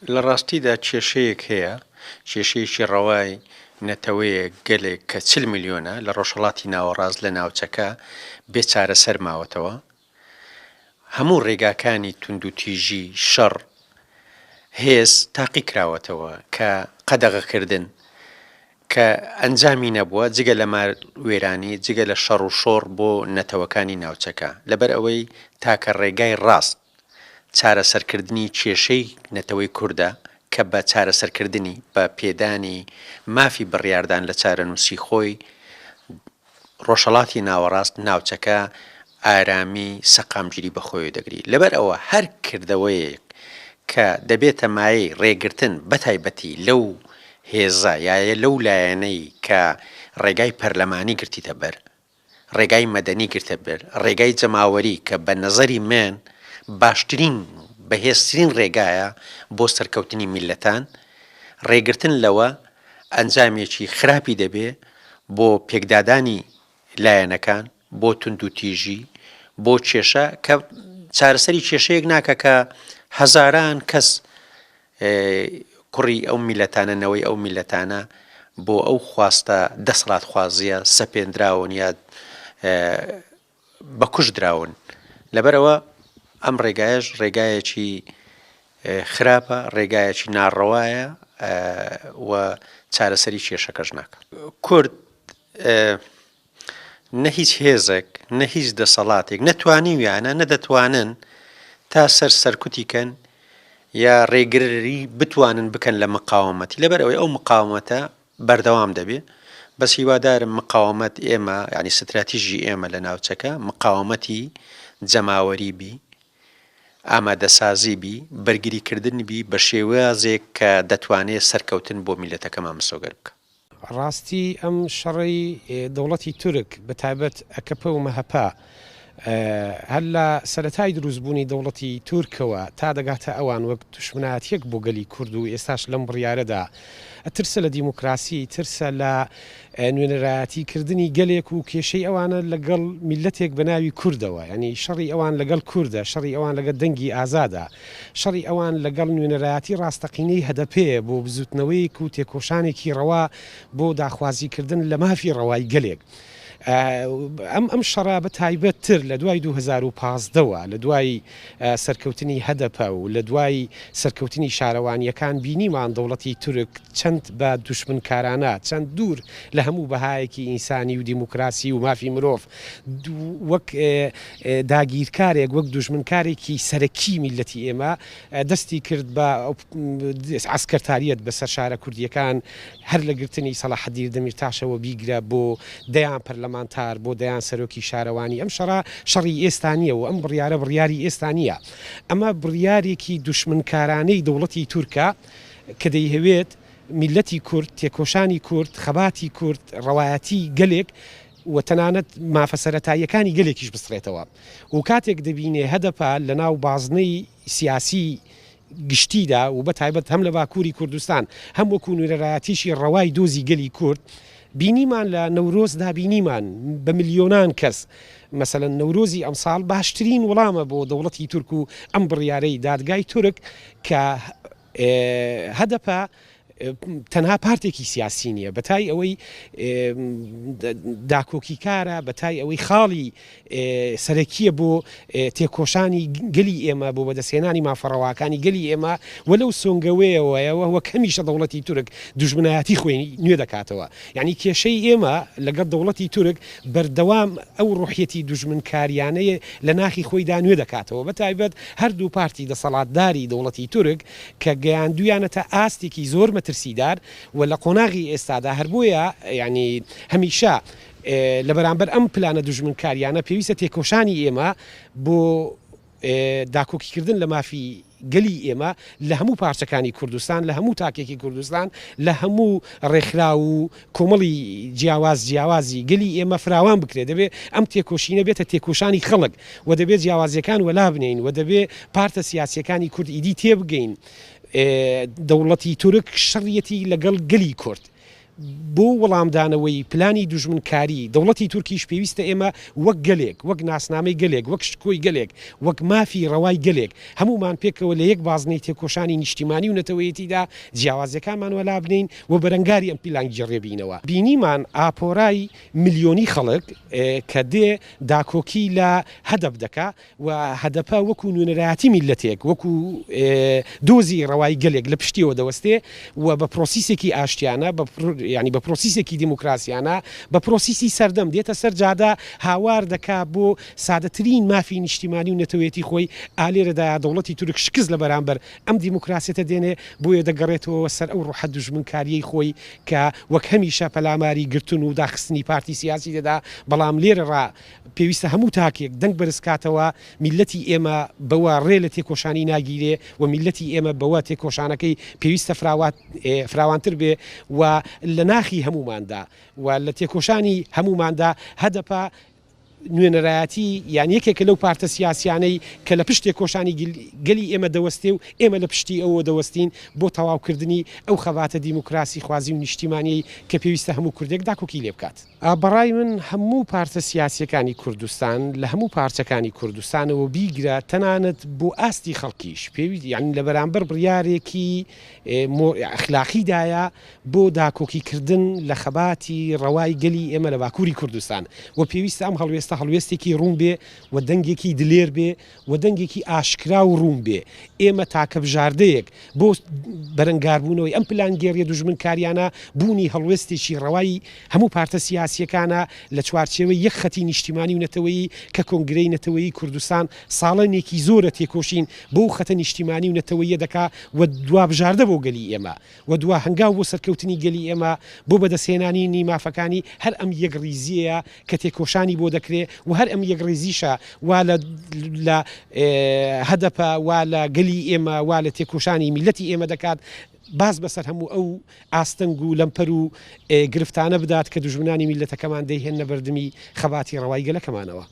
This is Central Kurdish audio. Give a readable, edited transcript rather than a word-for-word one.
لە ڕاستیدا کێشەیەک هەیە، کێشەیەکی ڕەوای نەتەوەیە گەلێک کە 40 میلیۆنە لە ڕۆژهەڵاتی ناوەڕاست لە ناوچەکە بێ چارەسەر ماوەتەوە. هەموو ڕێگاکانی توندوتیژی شەڕ هێز تاقی کراوەتەوە کە قەدەغەکردن کە ئەنجامی نەبووە جگە لە وێرانی جگە لە شەڕ و شۆڕ بۆ نەتەوەکانی ناوچەکە لەبەر ئەوەی تاکە ڕێگای ڕاست چارەسەرکردنی کێشەی نەتەوەی کووردە کە بە چارەسەرکردنی بە پێدانی مافی بڕیاردان لە چارەنووسی خۆی ڕۆژهەڵاتی ناوەڕاست ناوچەکە ئارامی سەقامگیری بەخۆی دەگری. لەبەر ئەوە هەر کردەوەیەک کە دەبێتە مایەی ڕێگرتن بەتایبەتی لەو هێزە یایە لەو لایەنەی کە ڕێگای پەرلەمانی گرتیتە بەر، ڕێگای مەدەنی گرتە بەر، ڕێگای جەماوەری کە بە نەزەری من باشترین بەهێزترین ڕێگایە بۆ سەرکەوتنی میلەتان، ڕێگرتن لەوە ئەنجامێکی خراپی دەبێ بۆ پێکدادانی لایەنەکان، بۆ توندوتیژی، بۆ کێشە کە چارەسەری کێشەیەک ناکە کە هەزاران کەس کوڕی ئەو میلەتانەنەوەی ئەو میلەتانە بۆ ئەو خواستە دەسەڵات خوازیە سەپێنراون یا بەکوژ دراون. لەبەرەوە ئەم ڕێگایش ڕێگایەکی خراپە، ڕێگایەکی ناڕەوایە و چارەسەری کێشەکەش ناکە. کورد نە هیچ هێزێک نە هیچ دەسەڵاتێک نەتوانیویانە نەدەتوانن تا سەرکوتیکەن یا ڕێگری بتوانن بکەن لە مقاومەتی. لەبەر ئەوەی ئەو مقاومەتە بەردەوام دەبێ. بەس هیوادارم مقاومەت ئێمە ینی ستراتیژی ئێمە لە ناوچەکە مقاومەتی جەماوەری بی، ئامادەسازی بی، بەرگریکردن بی بە شێوازێک کە دەتوانێت سەرکەوتن بۆ میلەتەکەمان مسۆگەر بکە. ڕاستی ئەم شەڕی دەوڵەتی تورک بەتایبەت ئەکەپە و مەهەپا هەر لە سەرەتای دروستبوونی دەوڵەتی تورکەوە تا دەگاتە ئەوان وەک دوشمنایەتیەک بۆ گەلی کورد و ئێستاش لەم بڕیارەدا ترسە لە دیموکراسی، ترسە لە نوێنەرایەتیکردنی گەلێک و کێشەی ئەوانە لەگەڵ میلەتێک بە ناوی کوردەوە، ینی شەڕی ئەوان لەگەڵ کووردە، شەڕی ئەوان لەگەڵ دەنگی ئازادە، شەڕی ئەوان لەگەڵ نوێنەرایەتی ڕاستەقینەی هەدەپەیە بۆ بزوتنەوەیەک و تێکۆشانێکی ڕەوا بۆ داخوازیکردن لە مافی ڕەوای گەلێک. ئەم شەڕا بە تایبەتتر لە دوای 2015ەوە لە دوای سەرکەوتنی هەدەپە و لە دوای سەرکەوتنی شارەوانیەکان بینیمان دەوڵەتی تورک چەند بە دوشمنکارانە چەند دوور لە هەموو بەهایەکی ئینسانی و دیموکراسی و مافی مرۆڤ وەک داگیرکارێک وەک دوژمنکارێکی سەرەکی میلەتی ئێمە دەستی کرد بە عسکەرتاریەت بەسەر شارە کوردیەکان هەر لە گرتنی سەلاحەدین دەمیرتاشەوە بیگرە بۆ دەیان پەرلەمانتار بۆ دەیان سەرۆکی شارەوانی. ئەم شەڕا شەڕی ئێستانیە و ئەم بڕیارە بڕیاری ئێستانیە. ئەمە بڕیارێکی دوشمنکارانەی دەوڵەتی تورکە کە دەیهەوێت میلەتی کورد، تێکۆشانی کورد، خەباتی کورد، ڕەوایەتی گەلێک و تەنانەت مافە سەرەتاییەکانی گەلێکیش بستڕێتەوە. و کاتێک دەبینێ هەدەپە لە ناو بازنەی سیاسی گشتیدا و بە تایبەت هەم لە باکووری کوردستان هەم وەکو نوێنەرایەتیشی ڕەوای دۆزی گەلی کورد بینیمان لە نەورۆزدا بینیمان بە ملیۆنان کەس مەسەلەن نەورۆزی ئەمساڵ باشترین وەڵامە بۆ دەوڵەتی تورک و ئەم بڕیارەی دادگای تورک کە هەدەپە تەنها پارتێکی سیاسی نییە، بەتای ئەوەی داکۆکی کارە، بەتای ئەوەی خاڵی سەرەکیە بۆ تێکۆشانی گەلی ئێمە بۆ بەدەستهێنانی مافەڕەواکانی گەلی ئێمە وەلەو سۆنگەوەیەوە کەمیشە دەوڵەتی تورک دوژمنایەتی خۆی نوێ دەکاتەوە. یعنی کێشەی ئێمە لەگەڵ دەوڵەتی تورک بەردەوام ئەو ڕوحیەتی دوژمنکاریانەیە لە ناخی خۆیدا نوێ دەکاتەوە، بەتایبەت هەردوو پارتی دەسەڵاتداری دەوڵەتی تورک کە گەیاندویانەتە ئاستێکی زۆر ترسیدار و لە قۆناغی ئێستادا هەر بۆیە ینی هەمیشە لە بەرامبەر ئەم پلانە دوژمنکاریانە پێویستە تێکۆشانی ئێمە بۆ داکۆکیکردن لە مافی گەلی ئێمە لە هەموو پارچەکانی کوردستان، لە هەموو تاکێکی کوردستان، لە هەموو ڕێکخرا و کۆمەڵی جیاوازی گەلی ئێمە فراوان بکرێت. دەبێت ئەم تێکۆشینە بێتە تێکۆشانی خەڵک و دەبێت جیاوازیەکان وەلا بنین و دەبێت پارتە سیاسیەکانی کورد ئیدی تێبگەین دەوڵەتی تورک شەڕیەتی لەگەڵ گەلی کورد بۆ وەڵامدانەوەی پلانی دوژمنکاری دەوڵەتی تورکیش پێویستە ئێمە وەک گەلێک وەک ناسنامەی گەلێک وەک شتکۆی گەلێک وەک مافی ڕەوای گەلێک هەمومان پێکەوە لە یەک بازنەی تێکۆشانی نیشتیمانی و نەتەوەیەتیدا جیاوازەکانمان وەلا بنین و بەرەنگاری ئەم پیلانی جێڕێبینەوە بینیمان ئاپۆرای ملیۆنی خەڵک کە دێ داکۆکی لە هەدەف دەکا و هەدەپە وەکو نوێنەرایەتی میلەتێک وەکو دۆزی ڕەوای گەلێک لە پشتیەوە دەوەستێ و بە پرۆسیسێکی ئاشتیانە ینی بە پرۆسیسێکی دیموکراسیانە بە پرۆسیسی سەردەم دێتە سەر جادا هاوار دەکا بۆ سادەترین مافی نیشتیمانی و نەتەوەیەتی خۆی ئالێرەدا دەوڵەتی تورک شکست لە بەرامبەر ئەم دیموکراسیەتە دێنێ بۆیە دەگەڕێتەوە سەر ئەو ڕوحە دوژمنکاریەی خۆی کە وەک هەمیشە پەلاماری گرتن و داخستنی پارتی سیاسی دەدا بەڵام لێرەڕا پێویستە هەموو تاکێک دەنگ بەرزکاتەوە میلەتی ئێمە بەوە ڕێ لە تێکۆشانی ناگیرێ و میلەتی ئێمە بەوە تێکۆشانەکەی پێویستە فراوانتر بێ و لە ناخی هەموماندا و لە تێکۆشانی هەموماندا هەدەپە نوێنەرایەتی یان یەکێکە لەو پارتە سیاسیانەی کە لە پشت تێکۆشانی گەلی ئێمە دەوەستێ و ئێمە لە پشتی ئەوە دەوەستین بۆ تەواوکردنی ئەو خەباتە دیموکراسی خوازی و نیشتیمانی کە پێویستە هەموو کوردێک داکۆکی لێ بکات. بەڕای من هەموو پارتە سیاسیەکانی کوردستان لە هەموو پارچەکانی کوردستانەوە بیگرە تەنانەت بۆ ئاستی خەڵکیش پێویست یان لە بەرامبەر بڕیارێکی ئەخلاقیدایە بۆ داکۆکیکردن لە خەباتی ڕەوای گەلی ئێمە لە باکووری کوردستان و پێویستە ئەم هەڵوێستێکی ڕوون بێ و دەنگێکی دلێر بێ و دەنگێکی ئاشکرا و ڕوون بێ ئێمە تاکە بژاردەیەک بۆ بەرەنگاربوونەوەی ئەم پلانگێڕیە دوژمنکاریانە بوونی هەڵوێستێکی ڕەوایی هەموو پارتە سیاسیەکانە لە چوارچێوەی یەک خەتی نیشتیمانی و نەتەوەیی کە کۆنگرەی نەتەوەیی کوردستان ساڵێنێکی زۆرە تێکۆشین بۆ خەتە نیشتیمانی و نەتەوەیە دەکا و دوا بژاردە بۆ گەلی ئێمە و دوا هەنگاو بۆ سەرکەوتنی گەلی ئێمە بۆ بەدەسێنانی نیمافەکانی هەر ئەم یەک ڕیزیەیە کە تێکۆشانی بۆ دەکرێت و هەر ئەم یەک ڕێزیشە وا لە هەدەپە وا لە گەلی ئێمە وا لە تێکۆشانی میلەتی ئێمە دەکات باز بەسەر هەموو ئەو ئاستەنگ و لەمپەر و گرفتانە بدات کە دوژمنانی میلەتەکەمان دەیهێنە بەردەمی خەباتی ڕەوای گەلەکەمانەوە.